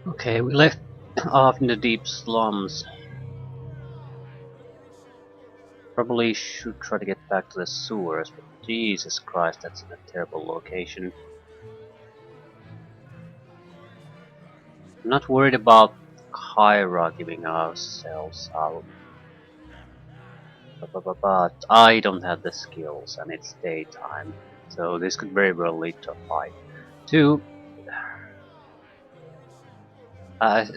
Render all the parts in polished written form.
Okay, we left off in the deep slums. Probably should try to get back to the sewers, but Jesus Christ, that's in a terrible location. I'm not worried about Kyra giving ourselves out, but I don't have the skills and it's daytime, so this could very well lead to a fight. Two,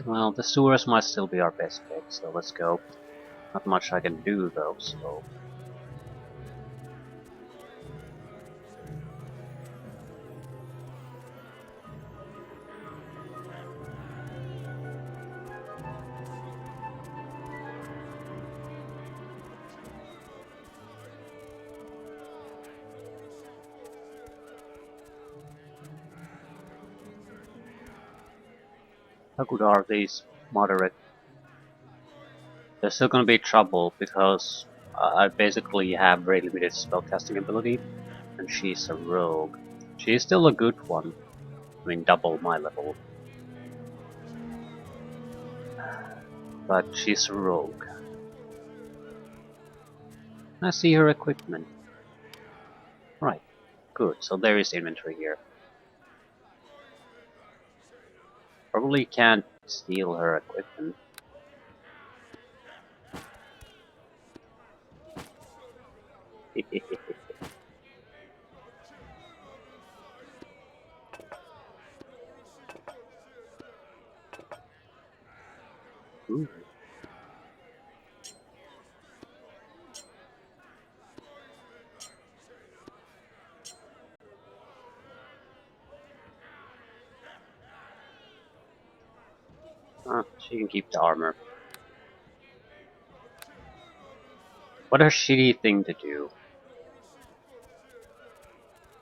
well, the sewers might still be our best bet, so let's go. Not much I can do though, so... How good are these moderate? There's still gonna be trouble because I basically have very limited spellcasting ability, and she's a rogue. She's still a good one. I mean, double my level. But she's a rogue. I see her equipment. Right, good. So there is inventory here. Probably can't steal her equipment. Ooh. Ah, she can keep the armor. What a shitty thing to do.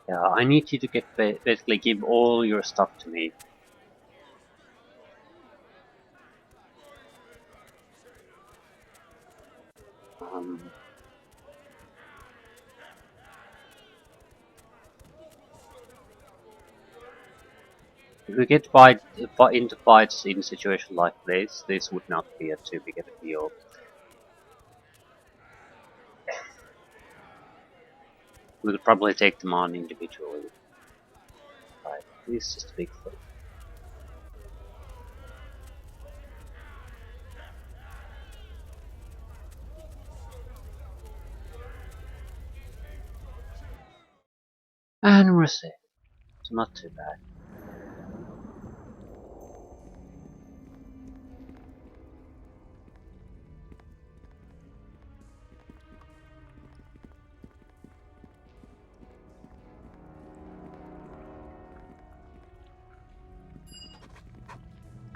Yeah, I need you to get basically give all your stuff to me. Um, if we get into fights in a situation like this would not be too big of a deal. We could probably take them on individually. Right, this is just a big thing. And we're safe. It's not too bad.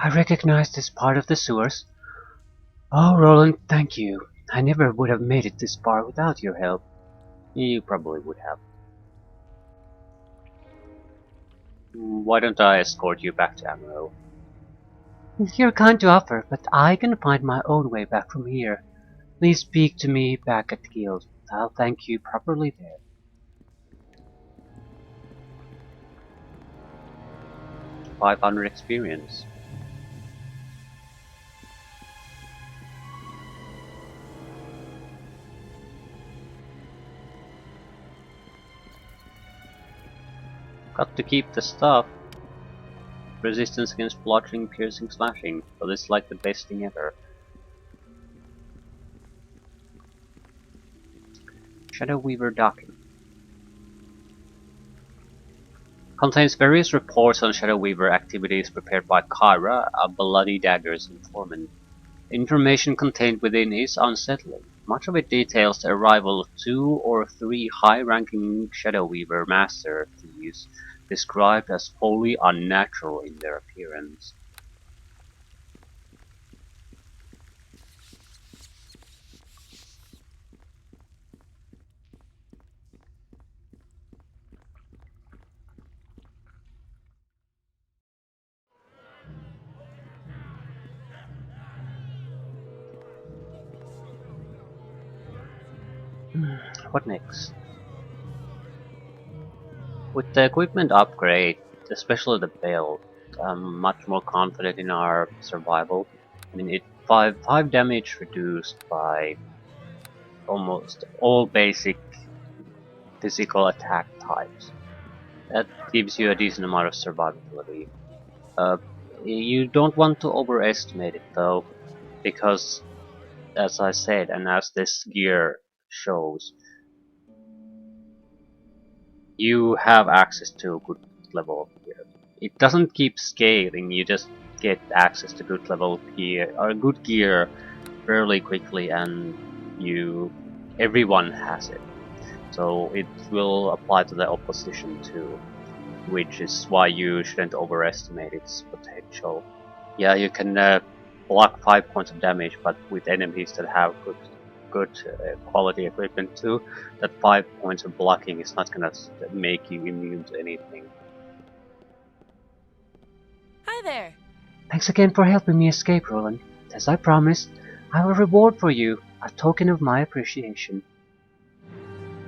I recognize this part of the sewers. Oh, Roland, thank you. I never would have made it this far without your help. You probably would have. Why don't I escort you back to Amaro? You're kind to offer, but I can find my own way back from here. Please speak to me back at the guild. I'll thank you properly there. 500 experience. Got to keep the stuff. Resistance against bludgeoning, piercing, slashing. So this is like the best thing ever. Shadow Weaver document. Contains various reports on Shadow Weaver activities prepared by Kyra, a Bloody Dagger's informant. The information contained within is unsettling. Much of it details the arrival of 2 or 3 high-ranking Shadow Weaver Master Thieves, described as wholly unnatural in their appearance. What next? With the equipment upgrade, especially the belt, I'm much more confident in our survival. I mean, it five damage reduced by almost all basic physical attack types. That gives you a decent amount of survivability. Uh, you don't want to overestimate it though, because as I said, and as this gear shows, you have access to a good level of gear. It doesn't keep scaling, you just get access to good level gear or good gear fairly quickly, and you everyone has it. So it will apply to the opposition too, which is why you shouldn't overestimate its potential. Yeah, you can block 5 points of damage, but with enemies that have good quality equipment too, that 5 points of blocking is not gonna make you immune to anything. Hi there. Thanks again for helping me escape, Roland. As I promised, I have a reward for you, a token of my appreciation.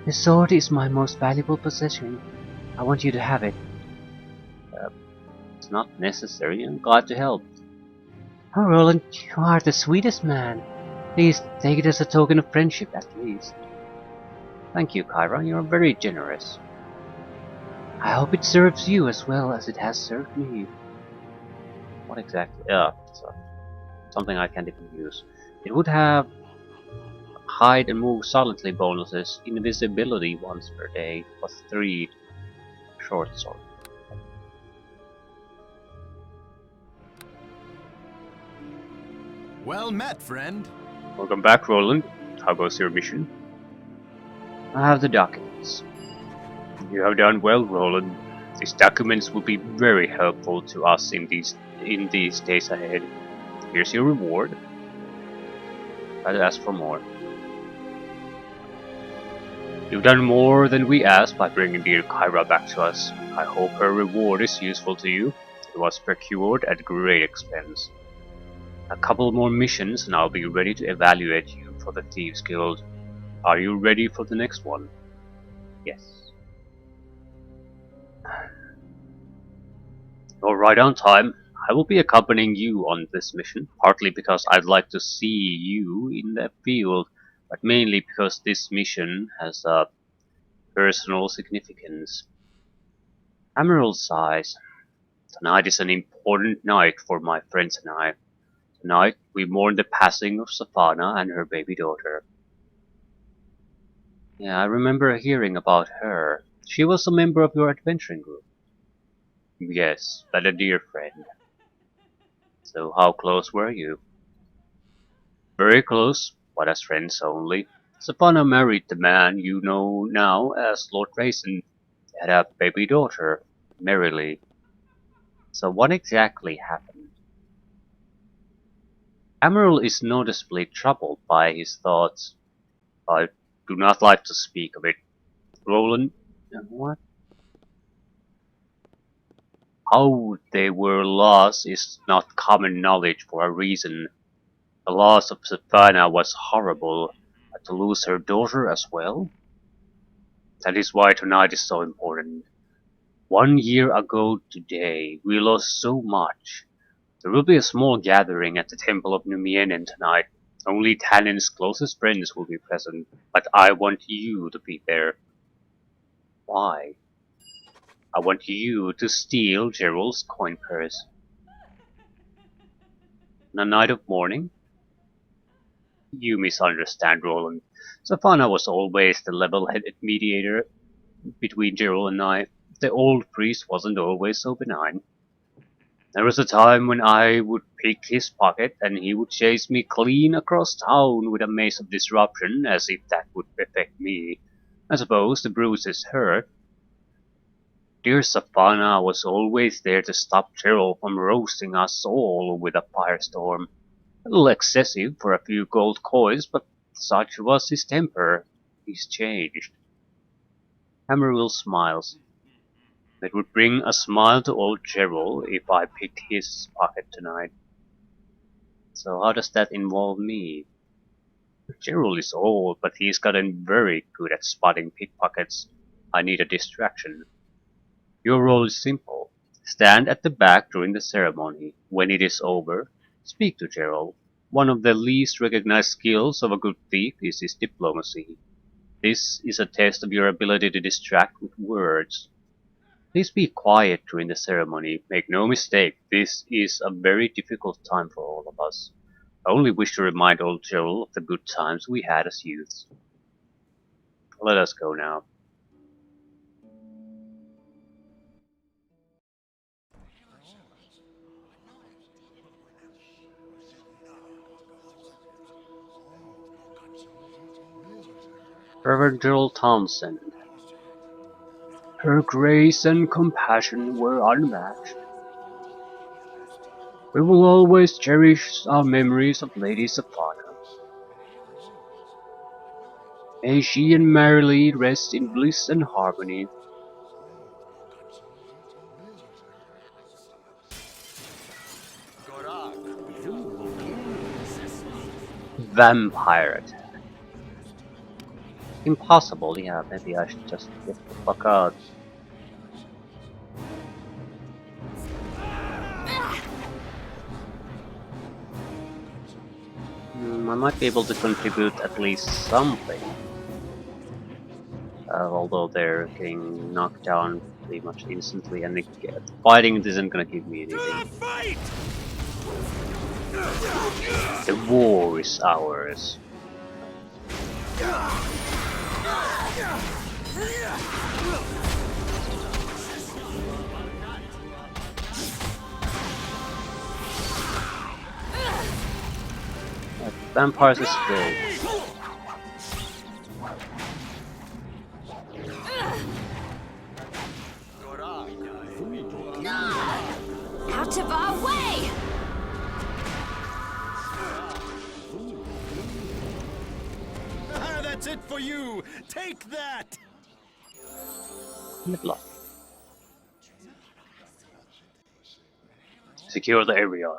This sword is my most valuable possession. I want you to have it. Uh, it's not necessary. I'm glad to help. Oh, Roland, you are the sweetest man. Please take it as a token of friendship, at least. Thank you, Kyra. You're very generous. I hope it serves you as well as it has served me. What exactly? So something I can't even use. It would have hide and move silently bonuses, invisibility once per day, plus 3 short sword. Well met, friend. Welcome back, Roland. How goes your mission? I have the documents. You have done well, Roland. These documents will be very helpful to us in these days ahead. Here's your reward. I'd ask for more. You've done more than we asked by bringing dear Kyra back to us. I hope her reward is useful to you. It was procured at great expense. A couple more missions and I'll be ready to evaluate you for the Thieves Guild. Are you ready for the next one? Yes. You're right on time. I will be accompanying you on this mission, partly because I'd like to see you in the field, but mainly because this mission has a personal significance. Emerald sighs. Tonight is an important night for my friends and I. Tonight we mourn the passing of Savannah and her baby daughter. Yeah, I remember hearing about her. She was a member of your adventuring group. Yes, but a dear friend. So how close were you? Very close, but as friends only. Savannah married the man you know now as Lord Raisin. They had a baby daughter, Merrily. So what exactly happened? Emerald is noticeably troubled by his thoughts. I do not like to speak of it. Roland, what? How they were lost is not common knowledge for a reason. The loss of Savannah was horrible, but to lose her daughter as well? That is why tonight is so important. 1 year ago today, we lost so much. There will be a small gathering at the Temple of NWN tonight. Only Tannen's closest friends will be present, but I want you to be there. Why? I want you to steal Gerald's coin purse. On a night of mourning? You misunderstand, Roland. Savannah was always the level-headed mediator between Gerald and I. The old priest wasn't always so benign. There was a time when I would pick his pocket and he would chase me clean across town with a mace of disruption as if that would affect me. I suppose the bruises hurt. Dear Savannah was always there to stop Gerald from roasting us all with a firestorm. A little excessive for a few gold coins, but such was his temper. He's changed. Hammerwheel smiles. It would bring a smile to old Gerald if I picked his pocket tonight. So how does that involve me? Gerald is old, but he's gotten very good at spotting pickpockets. I need a distraction. Your role is simple. Stand at the back during the ceremony. When it is over, speak to Gerald. One of the least recognized skills of a good thief is his diplomacy. This is a test of your ability to distract with words. Please be quiet during the ceremony. Make no mistake, this is a very difficult time for all of us. I only wish to remind old Gerald of the good times we had as youths. Let us go now. Reverend Gerald Townsend. Her grace and compassion were unmatched. We will always cherish our memories of Lady Sapana. May she and Marilee rest in bliss and harmony. Vampire attack. Impossible, yeah, maybe I should just get the fuck out. I might be able to contribute at least something. Although they're getting knocked down pretty much instantly, and fighting isn't gonna give me anything. The war is ours. Vampires is great. Out of our way! That's it for you! Take that! Blood. Secure the area.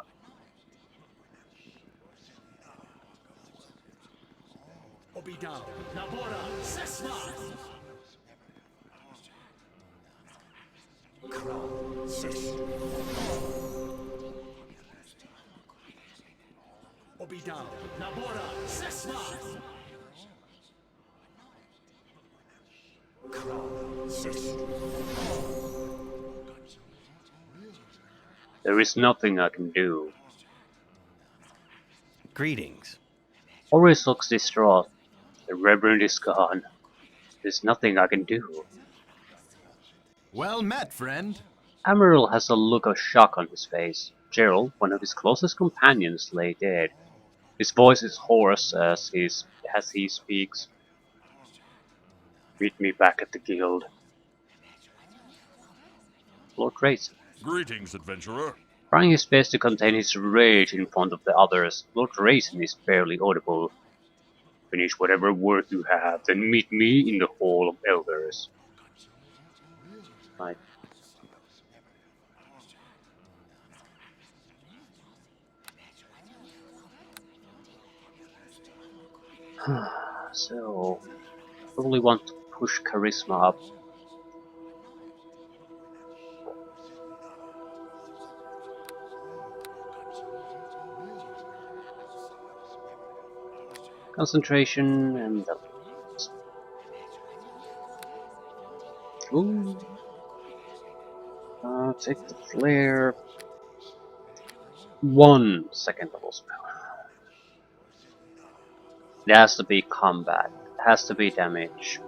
There is nothing I can do. Greetings. Oris looks distraught. The Reverend is gone. There's nothing I can do. Well met, friend. Amaryl has a look of shock on his face. Gerald, one of his closest companions, lay dead. His voice is hoarse as he speaks. Meet me back at the guild. Lord Raisin. Greetings, adventurer. Trying his best to contain his rage in front of the others, Lord Raisin is barely audible. Finish whatever work you have, then meet me in the Hall of Elders. Right. So, probably want to push charisma up. Concentration and ooh. Take the flare. 1 second level spell. It has to be combat. It has to be damage.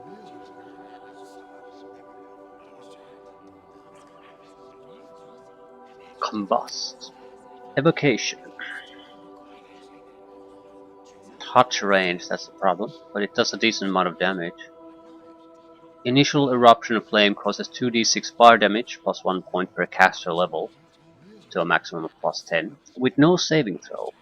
Combust. Evocation. Touch range, that's the problem, but it does a decent amount of damage. Initial eruption of flame causes 2d6 fire damage plus 1 point per caster level to a maximum of plus 10, with no saving throw.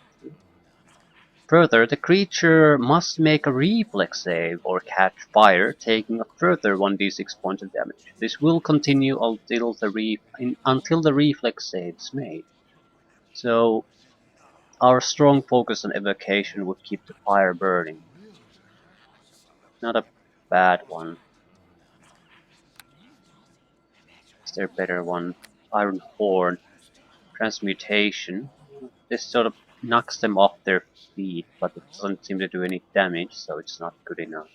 Further, the creature must make a reflex save or catch fire, taking a further 1d6 points of damage. This will continue until the reflex save is made. So, our strong focus on evocation would keep the fire burning. Not a bad one. Is there a better one? Iron Horn, Transmutation. This sort of knocks them off their feet, but it doesn't seem to do any damage, so it's not good enough.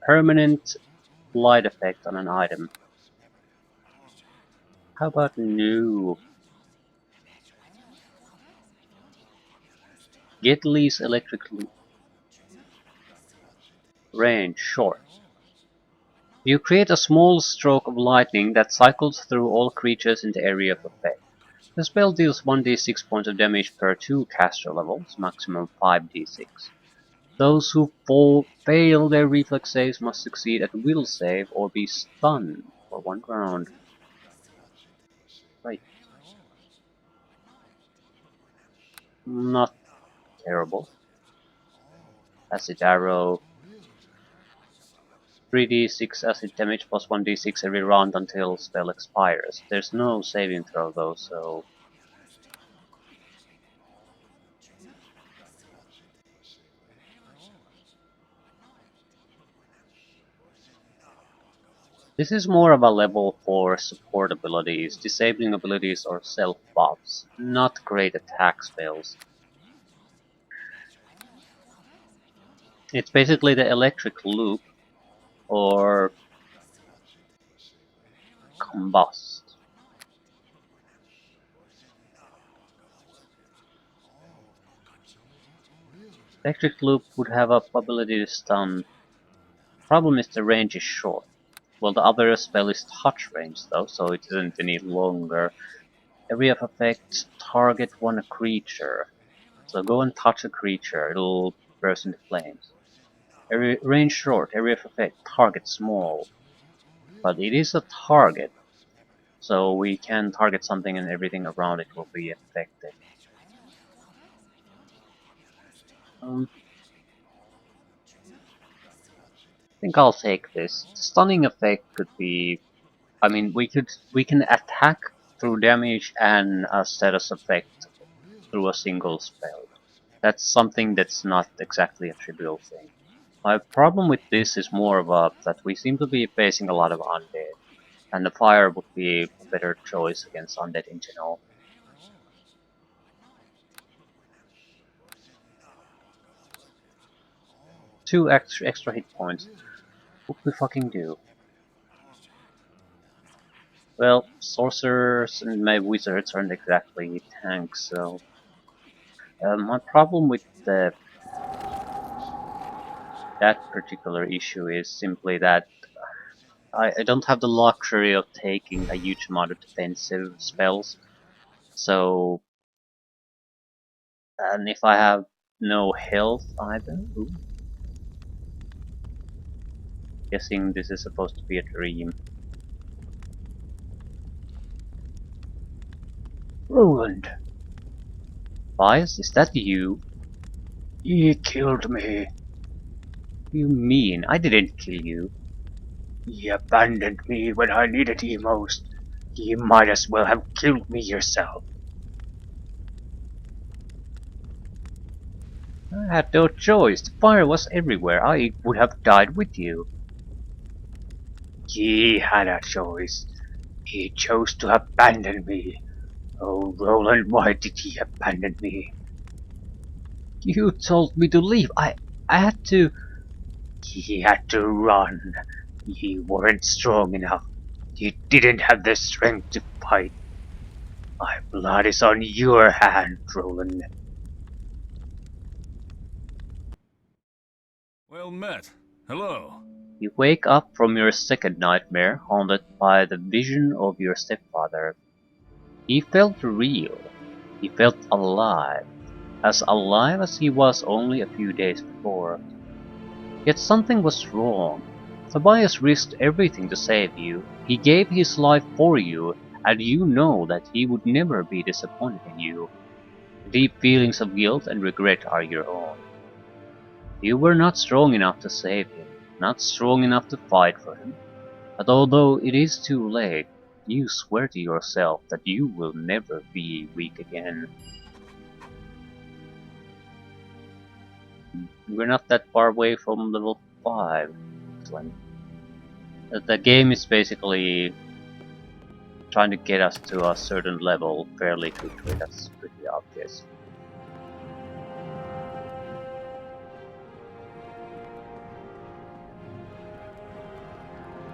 Permanent light effect on an item. How about new? Get least electric range short. You create a small stroke of lightning that cycles through all creatures in the area of effect. The spell deals 1d6 points of damage per 2 caster levels, maximum 5d6. Those who fail their reflex saves must succeed at will save or be stunned for 1 round. Right. Not terrible. Acid Arrow. 3d6 acid damage plus 1d6 every round until spell expires. There's no saving throw though, so... This is more of a level for support abilities, disabling abilities or self-buffs, not great attack spells. It's basically the electric loop, or combust. Electric loop would have a ability to stun. Problem is the range is short. Well, the other spell is touch range though, so it isn't any longer. Area of effect, target one creature. So go and touch a creature, it'll burst into flames. Range short, area of effect, target small. But it is a target, so we can target something and everything around it will be affected. I think I'll take this. The stunning effect could be... I mean, we can attack through damage and a status effect through a single spell. That's something that's not exactly a trivial thing. My problem with this is more of a that we seem to be facing a lot of undead, and the fire would be a better choice against undead in general. 2 extra hit points. What we fucking do? Well, sorcerers and my wizards aren't exactly tanks, so... my problem with that particular issue is simply that I don't have the luxury of taking a huge amount of defensive spells, so... And if I have no health either... Ooh. Guessing this is supposed to be a dream. Roland! Bias, is that you? He killed me. You mean? I didn't kill you. He abandoned me when I needed you most. You might as well have killed me yourself. I had no choice. The fire was everywhere. I would have died with you. He had a choice. He chose to abandon me. Oh, Roland, why did he abandon me? You told me to leave. I had to... He had to run. You weren't strong enough. You didn't have the strength to fight. My blood is on your hand, Roland. Well met. Hello. You wake up from your second nightmare, haunted by the vision of your stepfather. He felt real. He felt alive. As alive as he was only a few days before. Yet something was wrong. Tobias risked everything to save you. He gave his life for you, and you know that he would never be disappointed in you. Deep feelings of guilt and regret are your own. You were not strong enough to save him, not strong enough to fight for him. But although it is too late, you swear to yourself that you will never be weak again. We're not that far away from level 5, Glenn. The game is basically trying to get us to a certain level fairly quickly, that's pretty obvious.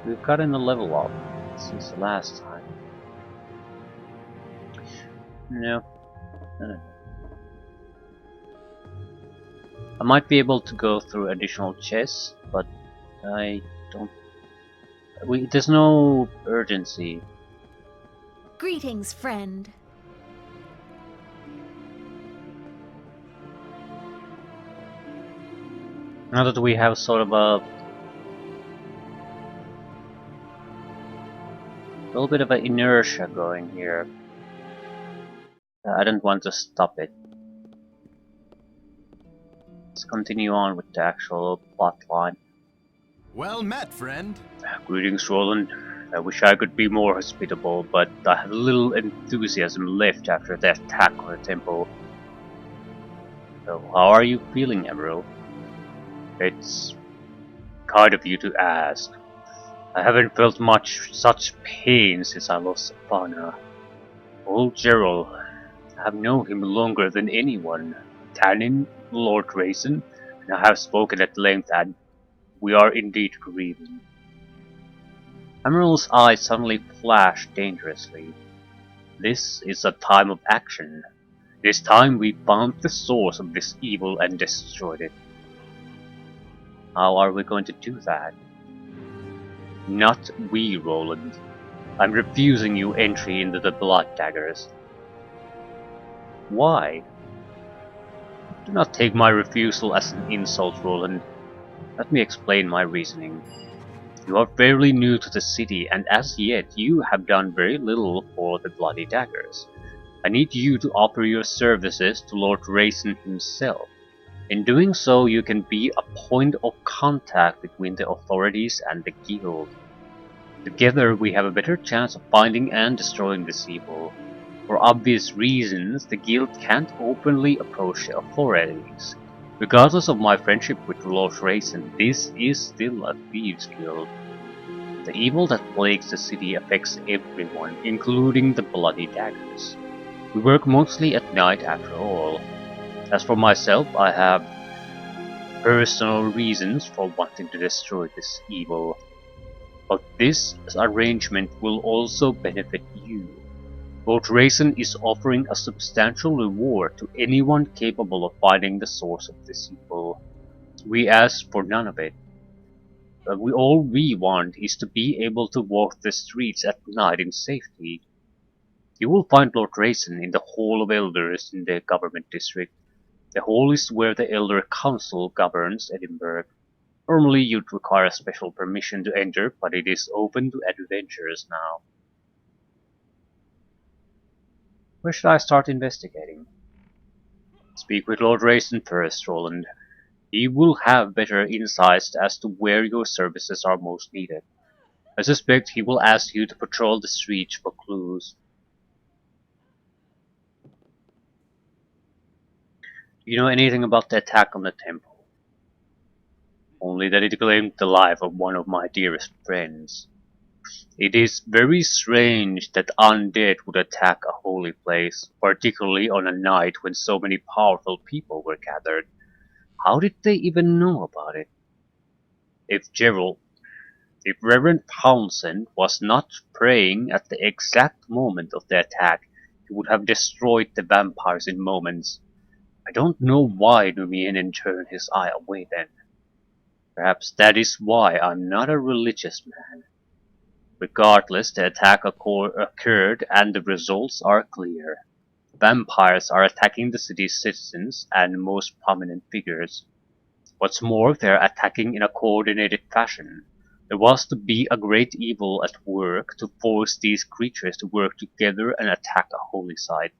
We've gotten the level up since the last time. No, I don't know. I might be able to go through additional chests, but I don't. There's no urgency. Greetings, friend. Now that we have sort of a little bit of an inertia going here, I don't want to stop it. Let's continue on with the actual plot line. Well met, friend. Greetings, Roland. I wish I could be more hospitable, but I have little enthusiasm left after the attack on the temple. So, how are you feeling, Emerald? It's kind of you to ask. I haven't felt such pain since I lost Savannah. Old Gerald, I have known him longer than anyone. Tanin, Lord Raisin, and I have spoken at length, and we are indeed grieving. Emerald's eyes suddenly flashed dangerously. This is a time of action. This time we found the source of this evil and destroyed it. How are we going to do that? Not we, Roland. I'm refusing you entry into the Blood Daggers. Why? Do not take my refusal as an insult, Roland. Let me explain my reasoning. You are fairly new to the city, and as yet you have done very little for the Bloody Daggers. I need you to offer your services to Lord Raisin himself. In doing so, you can be a point of contact between the authorities and the guild. Together, we have a better chance of finding and destroying this evil. For obvious reasons, the guild can't openly approach the authorities. Regardless of my friendship with Lord Raisin, this is still a thieves' guild. The evil that plagues the city affects everyone, including the Bloody Daggers. We work mostly at night after all. As for myself, I have personal reasons for wanting to destroy this evil. But this arrangement will also benefit you. Lord Raisin is offering a substantial reward to anyone capable of finding the source of this evil. We ask for none of it. All we want is to be able to walk the streets at night in safety. You will find Lord Raisin in the Hall of Elders in the government district. The hall is where the Elder Council governs Edinburgh. Normally you'd require a special permission to enter, but it is open to adventurers now. Where should I start investigating? Speak with Lord Raisin first, Roland. He will have better insights as to where your services are most needed. I suspect he will ask you to patrol the streets for clues. Do you know anything about the attack on the temple? Only that it claimed the life of one of my dearest friends. It is very strange that undead would attack a holy place, particularly on a night when so many powerful people were gathered. How did they even know about it? If Gerald, if Reverend Townsend was not praying at the exact moment of the attack, he would have destroyed the vampires in moments. I don't know why Numienen turned his eye away then. Perhaps that is why I'm not a religious man. Regardless, the attack occurred and the results are clear. Vampires are attacking the city's citizens and most prominent figures. What's more, they're attacking in a coordinated fashion. There was to be a great evil at work to force these creatures to work together and attack a holy site.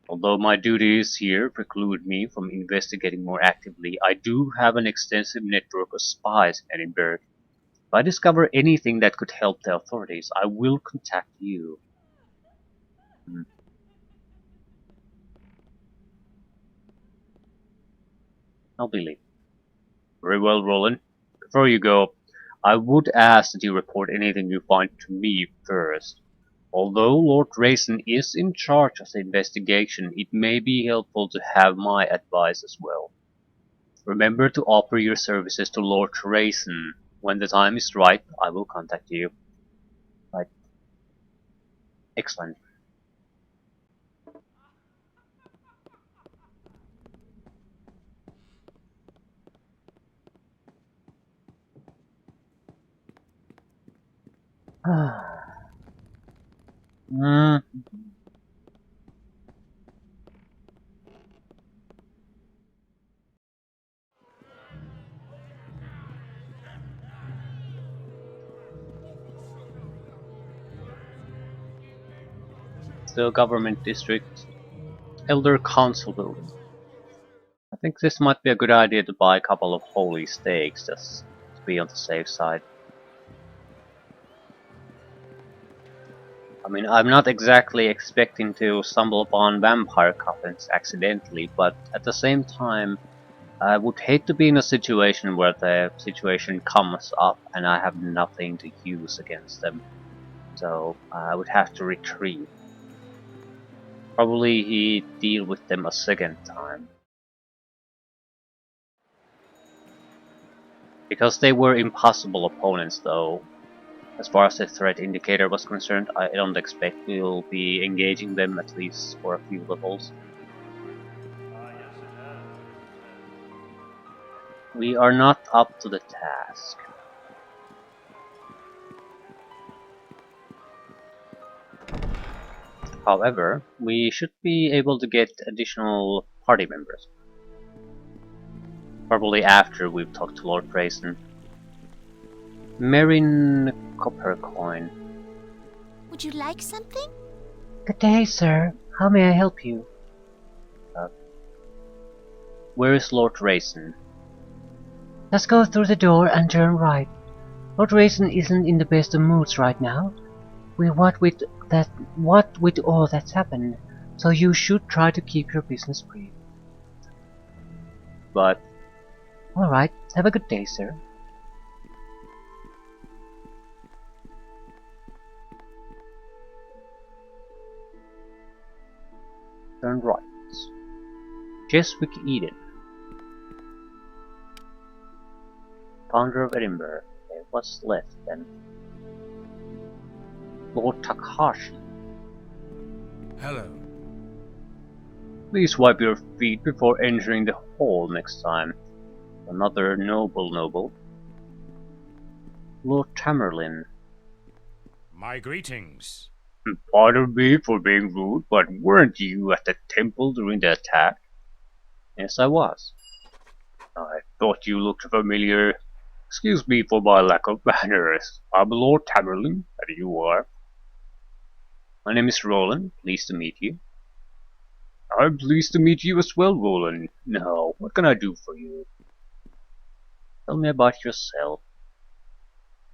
Although my duties here preclude me from investigating more actively, I do have an extensive network of spies in Edinburgh. If I discover anything that could help the authorities, I will contact you. Hmm. I'll be late. Very well, Roland. Before you go, I would ask that you report anything you find to me first. Although Lord Rayson is in charge of the investigation, it may be helpful to have my advice as well. Remember to offer your services to Lord Rayson. When the time is right, I will contact you. Right. Excellent. Hmm. The government district, Elder Council building. I think this might be a good idea to buy a couple of holy stakes just to be on the safe side. I mean, I'm not exactly expecting to stumble upon vampire coffins accidentally, but at the same time, I would hate to be in a situation where the situation comes up and I have nothing to use against them. So I would have to retreat. Probably he deal with them a second time. Because they were impossible opponents though, as far as the threat indicator was concerned, I don't expect we'll be engaging them at least for a few levels. We are not up to the task. However, we should be able to get additional party members. Probably after we've talked to Lord Grayson. Marin Coppercoin. Would you like something? Good day, sir. How may I help you? Where is Lord Grayson? Let's go through the door and turn right. Lord Grayson isn't in the best of moods right now. What with all that's happened, so you should try to keep your business brief. But alright, have a good day, sir. Turn right. Jeswick Eden. Founder of Edinburgh. Okay, what's left then? Lord Takashi. Hello. Please wipe your feet before entering the hall next time. Another noble. Lord Tamerlin. My greetings. Pardon me for being rude, but weren't you at the temple during the attack? Yes, I was. I thought you looked familiar. Excuse me for my lack of manners. I'm Lord Tamerlin, and you are. My name is Roland. Pleased to meet you. I'm pleased to meet you as well, Roland. Now, what can I do for you? Tell me about yourself.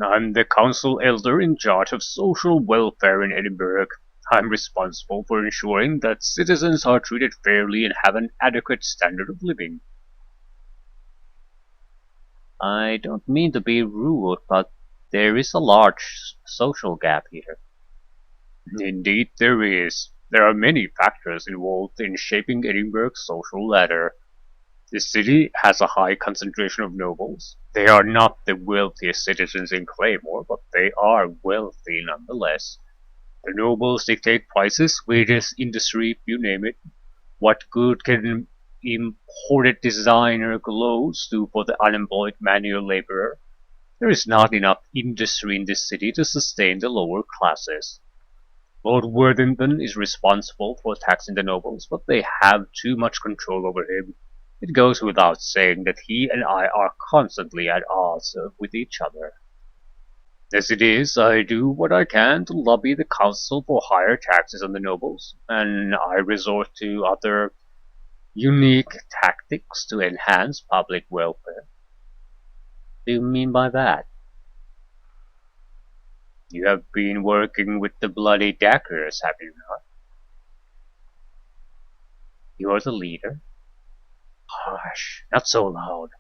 I'm the council elder in charge of social welfare in Edinburgh. I'm responsible for ensuring that citizens are treated fairly and have an adequate standard of living. I don't mean to be rude, but there is a large social gap here. Indeed there is. There are many factors involved in shaping Edinburgh's social ladder. The city has a high concentration of nobles. They are not the wealthiest citizens in Claymore, but they are wealthy nonetheless. The nobles dictate prices, wages, industry, you name it. What good can imported designer clothes do for the unemployed manual laborer? There is not enough industry in this city to sustain the lower classes. Lord Worthington is responsible for taxing the nobles, but they have too much control over him. It goes without saying that he and I are constantly at odds with each other. As it is, I do what I can to lobby the council for higher taxes on the nobles, and I resort to other unique tactics to enhance public welfare. What do you mean by that? You have been working with the bloody daggers, have you not? You're the leader? Hush, not so loud.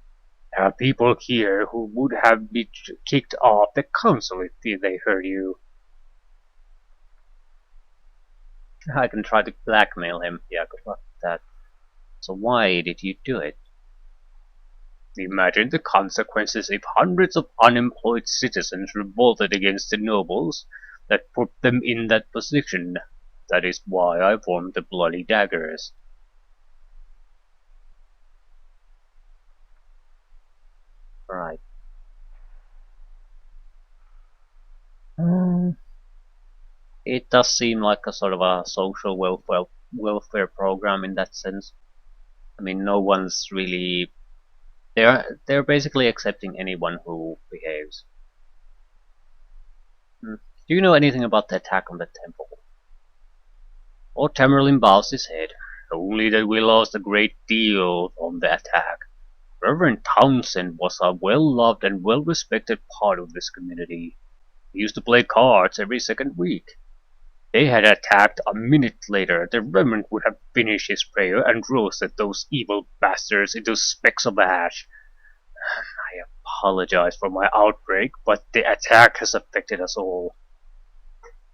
There are people here who would have been kicked off the council if they heard you. I can try to blackmail him. Yeah, good luck with that. So why did you do it? Imagine the consequences if hundreds of unemployed citizens revolted against the nobles that put them in that position. That is why I formed the Bloody Daggers. Right. Um, it does seem like a sort of a social welfare program in that sense. I mean, no one's really they're basically accepting anyone who behaves. Do you know anything about the attack on the temple? Lord Tamerlane bows his head. Only that we lost a great deal on the attack. Reverend Townsend was a well-loved and well-respected part of this community. He used to play cards every second week. They had attacked a minute later, the Reverend would have finished his prayer and roasted those evil bastards into specks of ash. I apologize for my outbreak, but the attack has affected us all.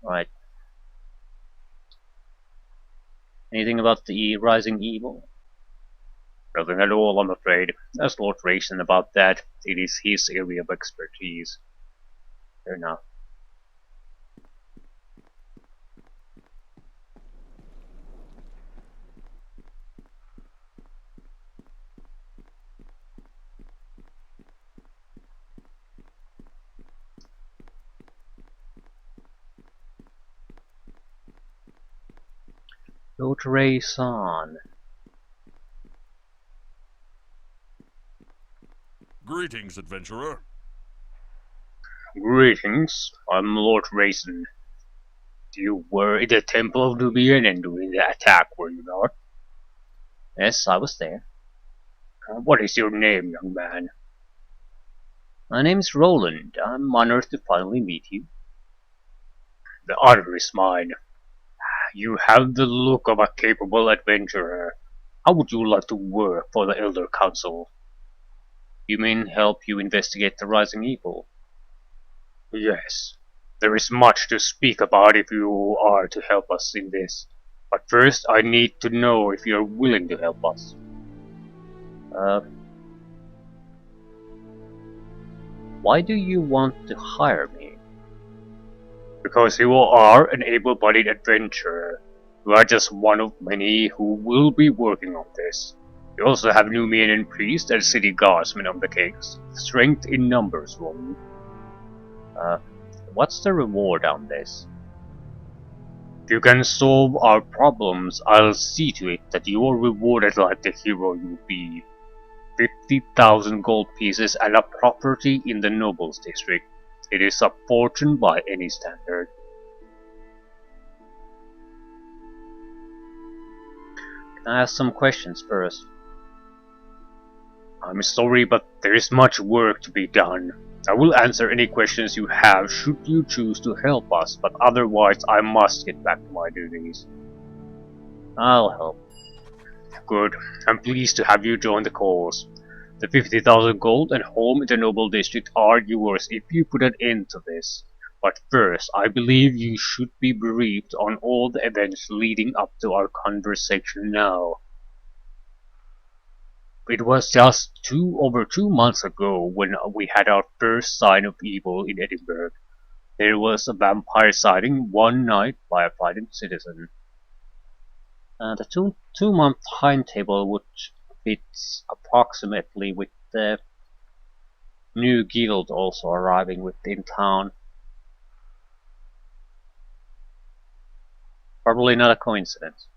Right. Anything about the rising evil? Nothing at all, I'm afraid. Ask Lord Rayson about that. It is his area of expertise. Fair enough. Lord Rayson. Greetings, adventurer. Greetings, I'm Lord Rayson. You were in the Temple of NWN during the attack, were you not? Yes, I was there. What is your name, young man? My name's Roland. I'm honored to finally meet you. The honor is mine. You have the look of a capable adventurer. How would you like to work for the Elder Council? You mean help you investigate the rising evil? Yes. There is much to speak about if you are to help us in this. But first, I need to know if you are willing to help us. Why do you want to hire me? Because you are an able-bodied adventurer. You are just one of many who will be working on this. You also have NWN priest and city guardsmen of the case. Strength in numbers, Roland. What's the reward on this? If you can solve our problems, I'll see to it that you are rewarded like the hero you be. 50,000 gold pieces and a property in the nobles district. It is a fortune by any standard. Can I ask some questions first? I'm sorry, but there is much work to be done. I will answer any questions you have should you choose to help us, but otherwise I must get back to my duties. I'll help. Good. I'm pleased to have you join the cause. The 50,000 gold and home in the noble district are yours if you put an end to this. But first, I believe you should be briefed on all the events leading up to our conversation now. It was just over 2 months ago when we had our first sign of evil in Edinburgh. There was a vampire sighting one night by a frightened citizen. The two-month timetable would fit approximately with the new guild also arriving within town. Probably not a coincidence.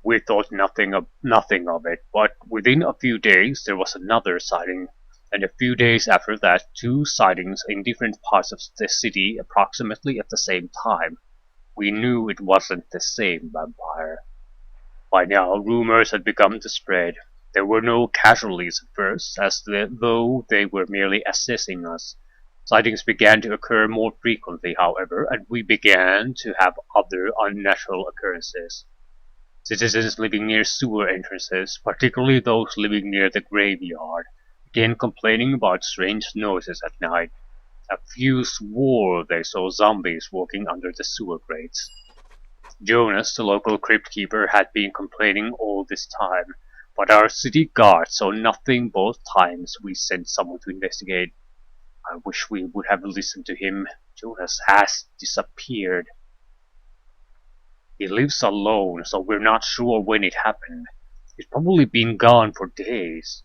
We thought nothing of it, but within a few days there was another sighting, and a few days after that 2 sightings in different parts of the city approximately at the same time. We knew it wasn't the same vampire. By now rumors had begun to spread. There were no casualties at first, though they were merely assessing us. Sightings began to occur more frequently, however, and we began to have other unnatural occurrences. Citizens living near sewer entrances, particularly those living near the graveyard, began complaining about strange noises at night. A few swore they saw zombies walking under the sewer grates. Jonas, the local crypt keeper, had been complaining all this time, but our city guard saw nothing both times we sent someone to investigate. I wish we would have listened to him. Jonas has disappeared. He lives alone, so we're not sure when it happened. He's probably been gone for days.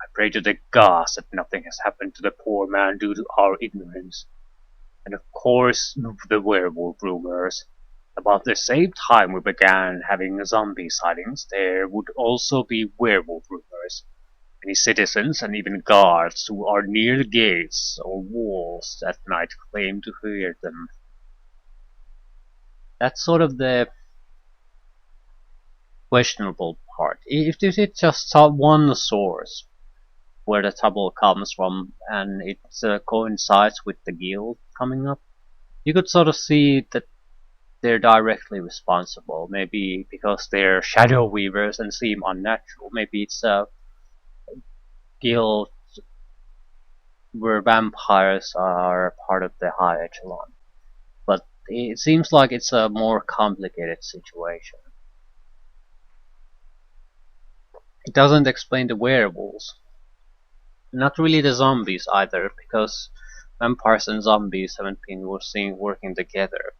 I pray to the gods that nothing has happened to the poor man due to our ignorance. And of course, the werewolf rumors. About the same time we began having zombie sightings, there would also be werewolf rumors. Many citizens and even guards who are near the gates or walls at night claim to hear them. That's sort of the questionable part. If this is just one source where the trouble comes from and it coincides with the guild coming up, you could sort of see that they're directly responsible. Maybe because they're shadow weavers and seem unnatural. Maybe it's a guild where vampires are part of the high echelon. But it seems like it's a more complicated situation. It doesn't explain the werewolves. Not really the zombies either, because vampires and zombies haven't been working together.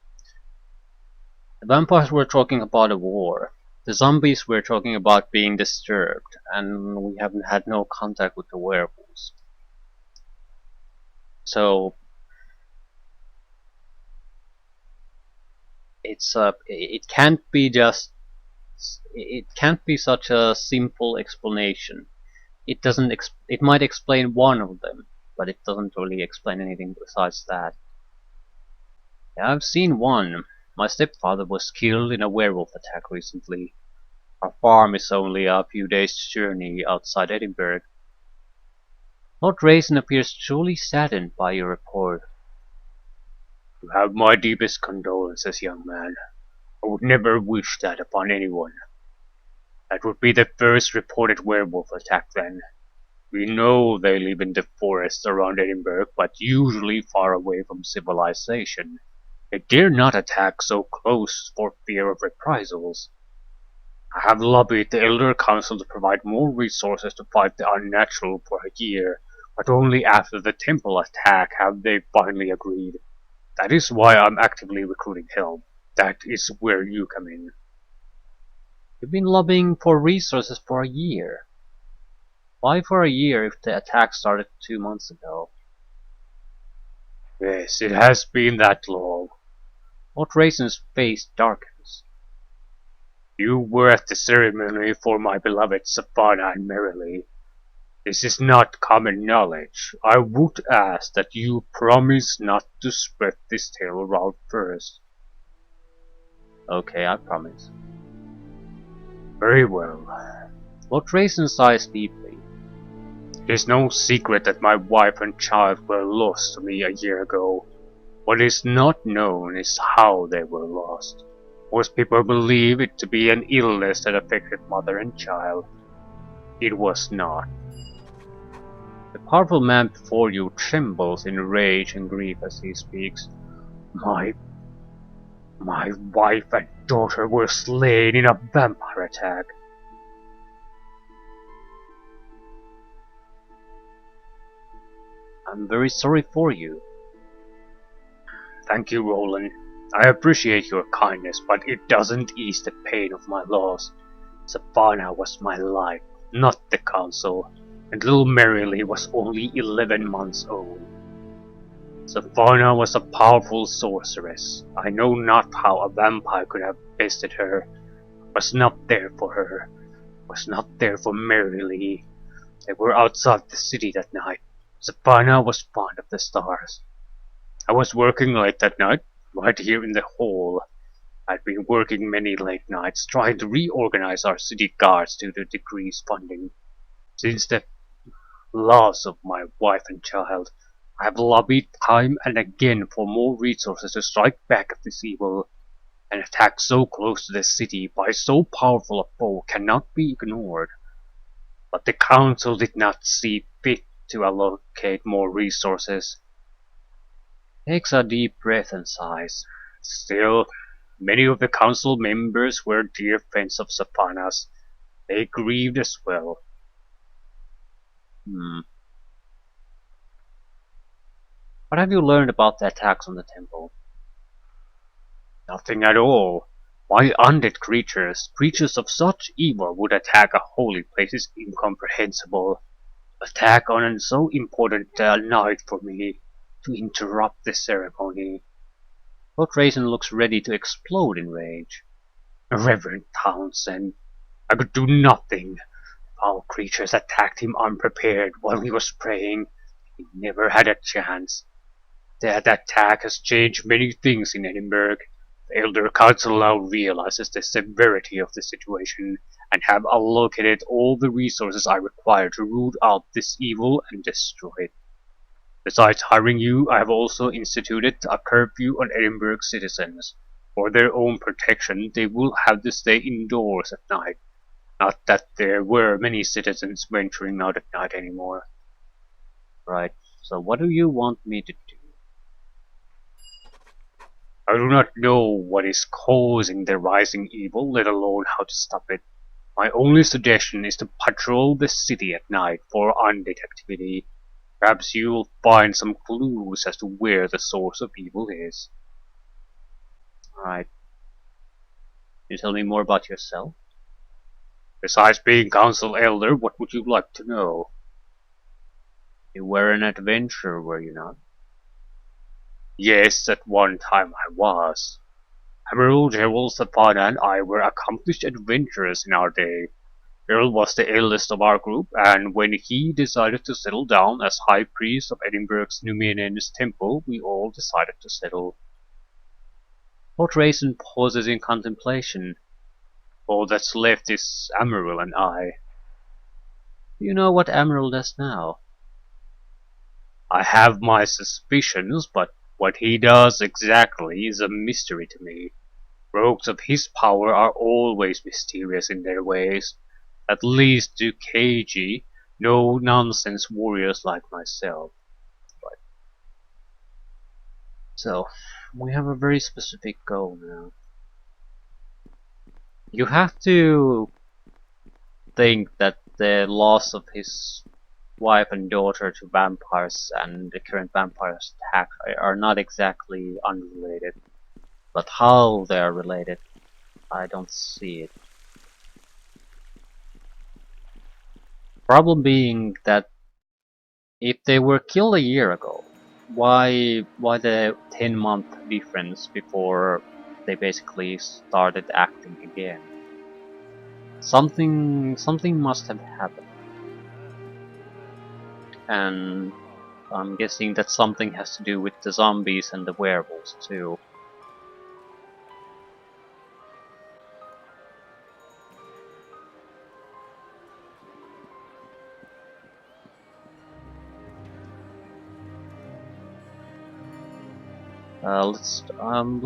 The vampires were talking about a war. The zombies were talking about being disturbed, and we haven't had no contact with the werewolves. So it can't be such a simple explanation. It might explain one of them, but it doesn't really explain anything besides that. Yeah, I've seen one. My stepfather was killed in a werewolf attack recently. Our farm is only a few days' journey outside Edinburgh. Lord Raisin appears truly saddened by your report. You have my deepest condolences, young man. I would never wish that upon anyone. That would be the first reported werewolf attack then. We know they live in the forests around Edinburgh, but usually far away from civilization. They dare not attack so close for fear of reprisals. I have lobbied the Elder Council to provide more resources to fight the unnatural for a year, but only after the temple attack have they finally agreed. That is why I'm actively recruiting help. That is where you come in. You've been lobbying for resources for a year. Why for a year if the attack started 2 months ago? Yes, it has been that long. Lord Raisin's face darkens. You were at the ceremony for my beloved Savannah and Merrily. This is not common knowledge. I would ask that you promise not to spread this tale around first. Okay, I promise. Very well. Lord Raisin sighs deeply. It is no secret that my wife and child were lost to me a year ago. What is not known is how they were lost. Most people believe it to be an illness that affected mother and child. It was not. The powerful man before you trembles in rage and grief as he speaks. My wife and daughter were slain in a vampire attack. I'm very sorry for you. Thank you, Roland. I appreciate your kindness, but it doesn't ease the pain of my loss. Savannah was my life, not the council, and little Merrily was only 11 months old. Savannah was a powerful sorceress. I know not how a vampire could have bested her. I was not there for her. I was not there for Merrily. They were outside the city that night. Savannah was fond of the stars. I was working late that night, right here in the hall. I'd been working many late nights trying to reorganize our city guards due to decreased funding. Since the loss of my wife and child, I have lobbied time and again for more resources to strike back at this evil. An attack so close to the city by so powerful a foe cannot be ignored. But the council did not see fit to allocate more resources. Takes a deep breath and sighs. Still, many of the council members were dear friends of Savannah's. They grieved as well. Hmm. What have you learned about the attacks on the temple? Nothing at all. Why undead creatures of such evil would attack a holy place is incomprehensible. Attack on an so important night for me to interrupt the ceremony. Lord Raisin looks ready to explode in rage. Reverend Townsend, I could do nothing. Foul creatures attacked him unprepared while he was praying. He never had a chance. That attack has changed many things in Edinburgh. The Elder Council now realizes the severity of the situation and have allocated all the resources I require to root out this evil and destroy it. Besides hiring you, I have also instituted a curfew on Edinburgh citizens. For their own protection, they will have to stay indoors at night. Not that there were many citizens venturing out at night anymore. Right, so what do you want me to do? I do not know what is causing the rising evil, let alone how to stop it. My only suggestion is to patrol the city at night for undead activity. Perhaps you'll find some clues as to where the source of evil is. Alright. Can you tell me more about yourself? Besides being council elder, what would you like to know? You were an adventurer, were you not? Yes, at one time I was. Emerald, Gerald, Savannah, and I were accomplished adventurers in our day. Gerald was the eldest of our group, and when he decided to settle down as High Priest of Edinburgh's NWN temple, we all decided to settle. Lord Raisin pauses in contemplation. All that's left is Amaryl and I. Do you know what Amaryl does now? I have my suspicions, but what he does exactly is a mystery to me. Rogues of his power are always mysterious in their ways. At least to KG, no-nonsense warriors like myself. But so, we have a very specific goal now. You have to think that the loss of his wife and daughter to vampires and the current vampires attack are not exactly unrelated. But how they are related, I don't see it. Problem being that if they were killed a year ago, why the 10-month difference before they basically started acting again? Something must have happened. And I'm guessing that something has to do with the zombies and the werewolves too.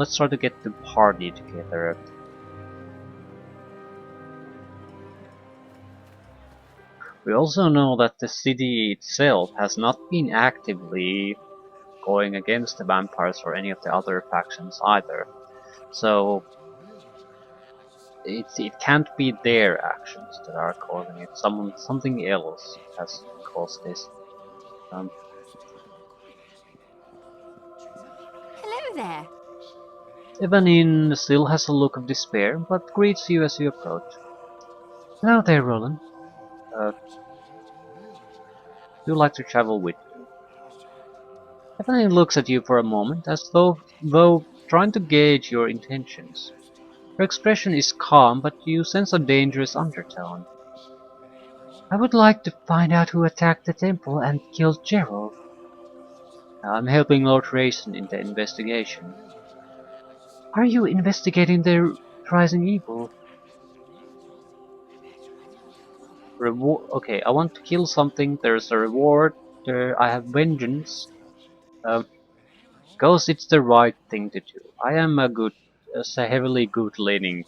Let's try to get the party together. We also know that the city itself has not been actively going against the vampires or any of the other factions either. So it can't be their actions that are causing it. Something else has caused this. Um, Hello there. Evanine still has a look of despair, but greets you as you approach. Hello there, Roland. Do you like to travel with me? Evanine looks at you for a moment, as though trying to gauge your intentions. Her expression is calm, but you sense a dangerous undertone. I would like to find out who attacked the temple and killed Gerald. I'm helping Lord Raisin in the investigation. Are you investigating the rising evil? Reward. Okay, I want to kill something. There's a reward. I have vengeance. Um, Because it's the right thing to do. I am a heavily good-leaning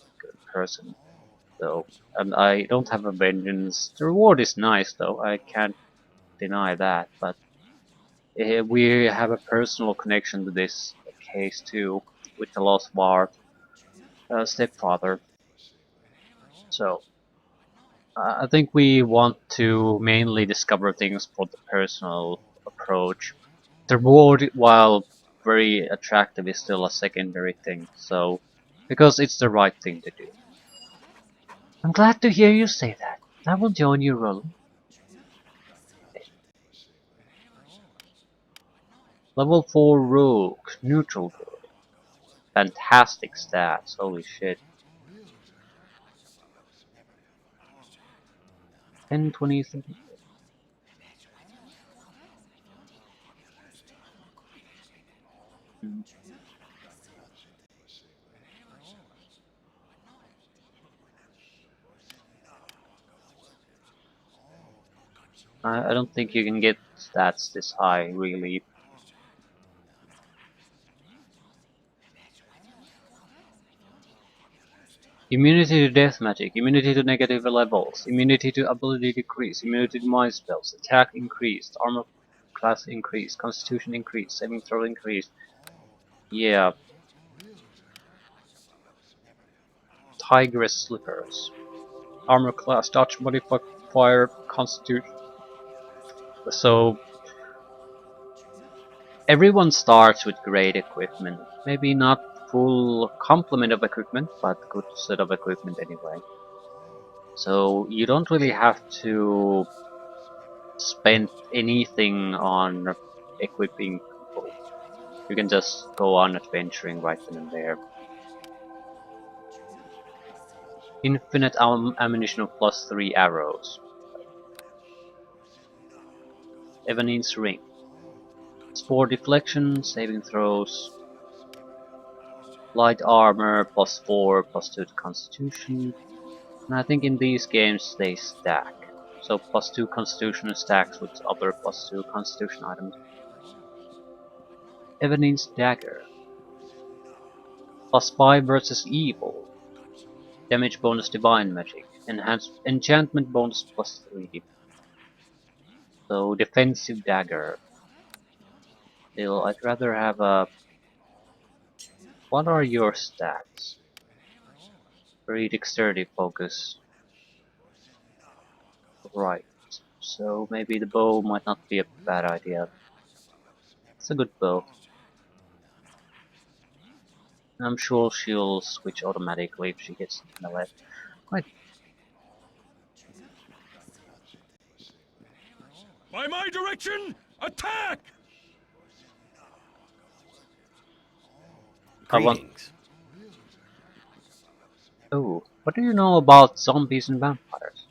person, though, and I don't have a vengeance. The reward is nice, though. I can't deny that, but we have a personal connection to this case too, with the loss of our stepfather. So I think we want to mainly discover things for the personal approach. The reward, while very attractive, is still a secondary thing. So because it's the right thing to do. I'm glad to hear you say that. I will join you, Roland. Level 4 Rogue, neutral good. Fantastic stats, holy shit. 10, 20, 30. I don't think you can get stats this high, really. Immunity to death magic, immunity to negative levels, immunity to ability decrease, immunity to mind spells, attack increased, armor class increased, constitution increased, saving throw increased. Yeah, tigress slippers. Armor class, dodge modifier, constitution. So everyone starts with great equipment. Maybe not full complement of equipment, but good set of equipment anyway. So you don't really have to spend anything on equipping people. You can just go on adventuring right then and there. Infinite ammunition of +3 arrows. Evanine's ring. Spore deflection, saving throws. Light armor +4, +2 to constitution. And I think in these games they stack. So +2 constitution stacks with other +2 constitution items. Evanine's dagger. +5 versus evil. Damage bonus divine magic. Enhanced enchantment bonus +3. So defensive dagger. Still, I'd rather have a... What are your stats? Very dexterity focus. Right. So maybe the bow might not be a bad idea. It's a good bow. I'm sure she'll switch automatically if she gets melee. Right. By my direction, attack! I want... Greetings. Oh, what do you know about zombies and vampires?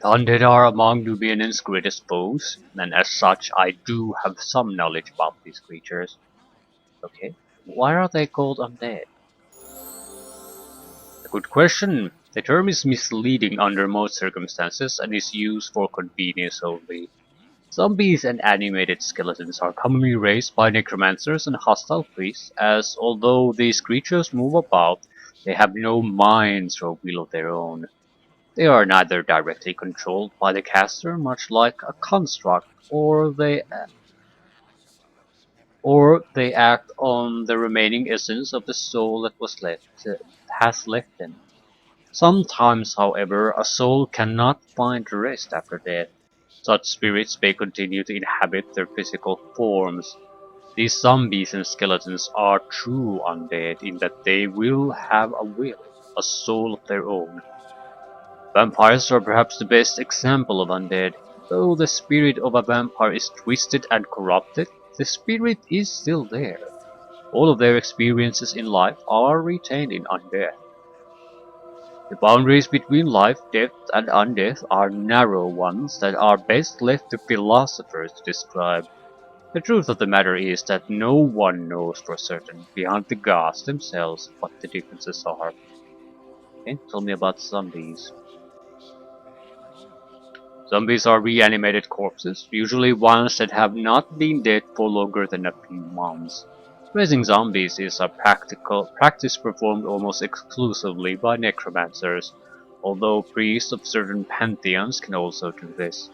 The undead are among Nubian's greatest foes, and as such I do have some knowledge about these creatures. Okay, why are they called undead? A good question. The term is misleading under most circumstances and is used for convenience only. Zombies and animated skeletons are commonly raised by necromancers and hostile priests, as although these creatures move about, they have no minds or will of their own. They are neither directly controlled by the caster, much like a construct, or they act on the remaining essence of the soul that has left them. Sometimes, however, a soul cannot find rest after death. Such spirits may continue to inhabit their physical forms. These zombies and skeletons are true undead in that they will have a will, a soul of their own. Vampires are perhaps the best example of undead. Though the spirit of a vampire is twisted and corrupted, the spirit is still there. All of their experiences in life are retained in undeath. The boundaries between life, death, and undeath are narrow ones that are best left to philosophers to describe. The truth of the matter is that no one knows for certain, beyond the gods themselves, what the differences are. Okay, tell me about zombies. Zombies are reanimated corpses, usually ones that have not been dead for longer than a few months. Raising zombies is a practice performed almost exclusively by necromancers. although priests of certain pantheons can also do this.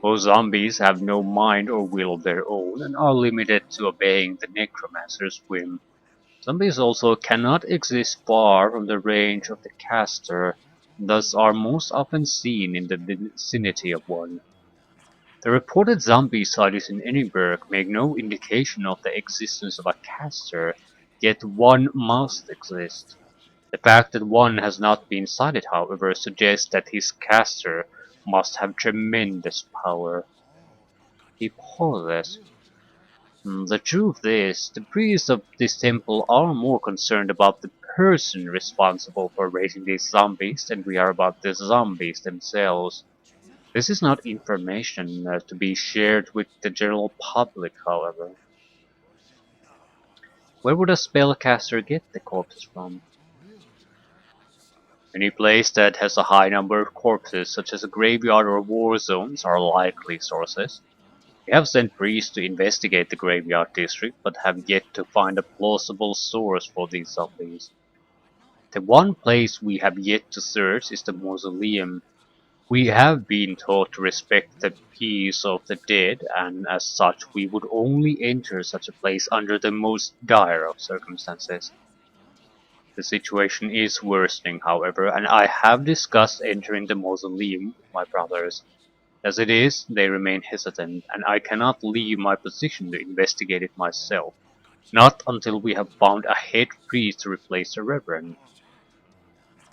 Most zombies have no mind or will of their own and are limited to obeying the necromancer's whim. Zombies also cannot exist far from the range of the caster, and thus are most often seen in the vicinity of one. The reported zombie sightings in Edinburgh make no indication of the existence of a caster, yet one must exist. The fact that one has not been sighted, however, suggests that his caster must have tremendous power. He pauses. The truth is, the priests of this temple are more concerned about the person responsible for raising these zombies than we are about the zombies themselves. This is not information to be shared with the general public, however. Where would a spellcaster get the corpses from? Any place that has a high number of corpses, such as a graveyard or war zones, are likely sources. We have sent priests to investigate the graveyard district, but have yet to find a plausible source for these zombies. The one place we have yet to search is the mausoleum. We have been taught to respect the peace of the dead, and as such we would only enter such a place under the most dire of circumstances. The situation is worsening, however, and I have discussed entering the mausoleum with my brothers. As it is, they remain hesitant, and I cannot leave my position to investigate it myself, not until we have found a head priest to replace the reverend.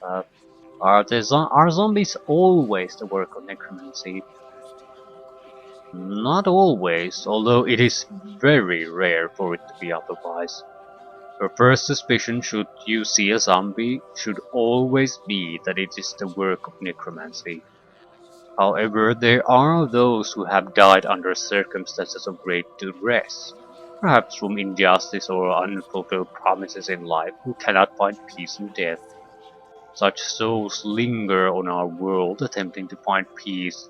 Uh, are zombies always the work of necromancy? Not always, although it is very rare for it to be otherwise. Your first suspicion should you see a zombie should always be that it is the work of necromancy. However, there are those who have died under circumstances of great duress, perhaps from injustice or unfulfilled promises in life, who cannot find peace in death. Such souls linger on our world attempting to find peace.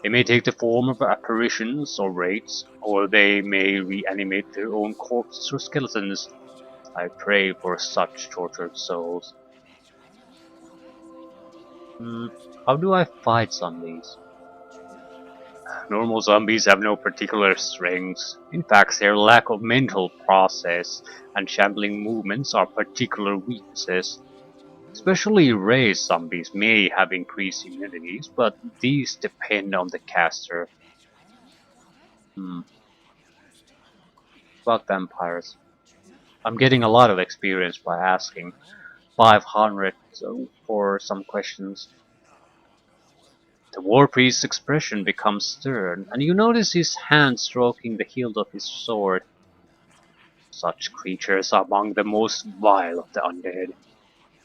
They may take the form of apparitions or wraiths, or they may reanimate their own corpses or skeletons. I pray for such tortured souls. Hmm, how do I fight zombies? Normal zombies have no particular strengths. In fact, their lack of mental process and shambling movements are particular weaknesses. Especially raised zombies may have increased immunities, but these depend on the caster. Hmm, about vampires. I'm getting a lot of experience by asking 500 for some questions. The war priest's expression becomes stern, and you notice his hand stroking the hilt of his sword. Such creatures are among the most vile of the undead.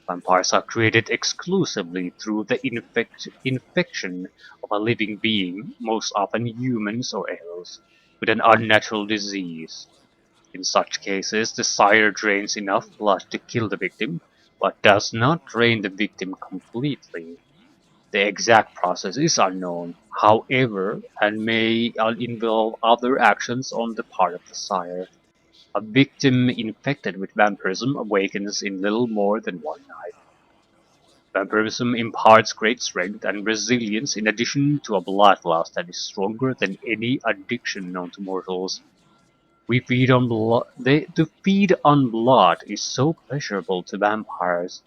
Vampires are created exclusively through the infection of a living being, most often humans or elves, with an unnatural disease. In such cases, the sire drains enough blood to kill the victim, but does not drain the victim completely. The exact process is unknown, however, and may involve other actions on the part of the sire. A victim infected with vampirism awakens in little more than one night. Vampirism imparts great strength and resilience in addition to a bloodlust that is stronger than any addiction known to mortals. We feed on blood. To feed on blood is so pleasurable to vampires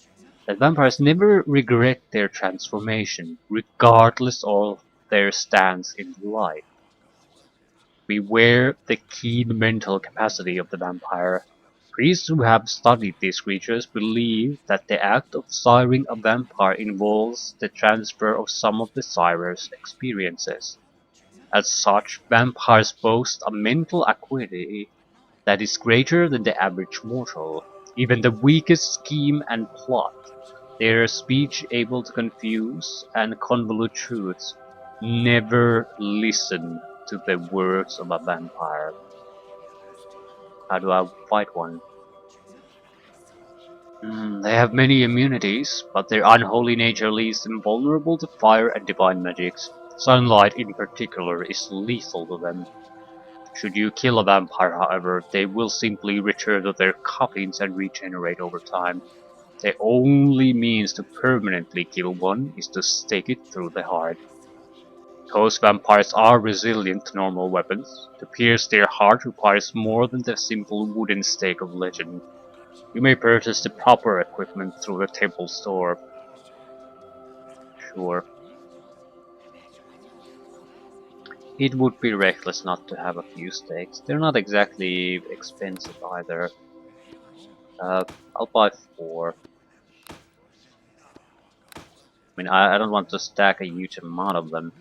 that vampires never regret their transformation, regardless of their stance in life. Beware the keen mental capacity of the vampire. Priests who have studied these creatures believe that the act of siring a vampire involves the transfer of some of the sirer's experiences. As such, vampires boast a mental acuity that is greater than the average mortal. Even the weakest scheme and plot, their speech able to confuse and convolute truths, never listen to the words of a vampire. How do I fight one? They have many immunities, but their unholy nature leaves them vulnerable to fire and divine magics. Sunlight in particular is lethal to them. Should you kill a vampire, however, they will simply return to their coffins and regenerate over time. The only means to permanently kill one is to stake it through the heart. Those vampires are resilient to normal weapons. To pierce their heart requires more than the simple wooden stake of legend. You may purchase the proper equipment through the temple store. Sure. It would be reckless not to have a few stakes. They're not exactly expensive either. I'll buy 4. I mean, I don't want to stack a huge amount of them.